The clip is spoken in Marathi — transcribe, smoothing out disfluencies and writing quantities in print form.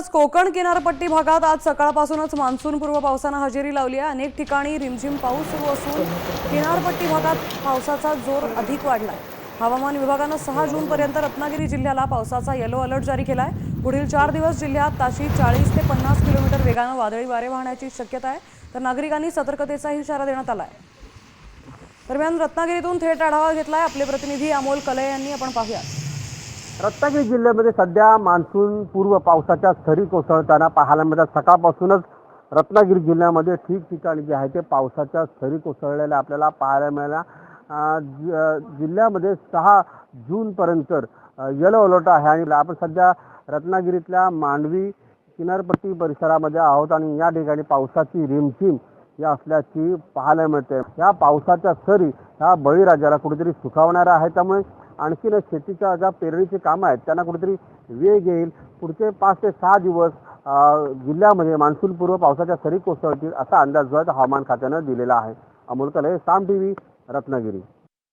त्यातच कोकण किनारपट्टी भागात आज सकाळपासूनच मान्सूनपूर्व पावसानं हजेरी लावली आहे। अनेक ठिकाणी रिमझिम पाऊस सुरू असून किनारपट्टी भागात पावसाचा जोर अधिक वाढलाय। हवामान विभागानं 6 जूनपर्यंत रत्नागिरी जिल्ह्याला पावसाचा येलो अलर्ट जारी केलाय। पुढील 4 दिवस जिल्ह्यात ताशी 40 ते 50 किलोमीटर वेगानं वादळी वारे वाहण्याची शक्यता आहे, तर नागरिकांनी सतर्कतेचा इशारा देण्यात आलाय। दरम्यान रत्नागिरीतून थेट आढावा घेतलाय आपले प्रतिनिधी अमोल कले यांनी। आपण पाहूया। रत्नागिरी जिल्ह्यामध्ये सध्या मान्सून पूर्व पावसाच्या सरी कोसळताना पाहायला मिळतात। सकाळपासूनच रत्नागिरी जिल्ह्यामध्ये ठिकठिकाणी जे आहे ते पावसाच्या सरी कोसळलेल्या आपल्याला पाहायला मिळाल्या। जिल्ह्यामध्ये 6 जूनपर्यंत येलो अलर्ट आहे आणि आपण सध्या रत्नागिरीतल्या मांडवी किनारपट्टी परिसरामध्ये आहोत आणि या ठिकाणी पावसाची रिमझिम या असल्याची पाहायला मिळते। या पावसाच्या सरी ह्या बळीराजाला कुठेतरी सुखावणाऱ्या आहेत, त्यामुळे आणखीन शेतीच्या ज्या पेरणीची कामं आहेत त्यांना कुठेतरी वेग येईल। पुढचे 5 ते 6 दिवस जिल्ह्यामध्ये मान्सूनपूर्व पावसाच्या सरी कोसळतील असा अंदाज जो आहे हवामान खात्यानं दिलेला आहे। अमोल कले, साम टीव्ही, रत्नागिरी।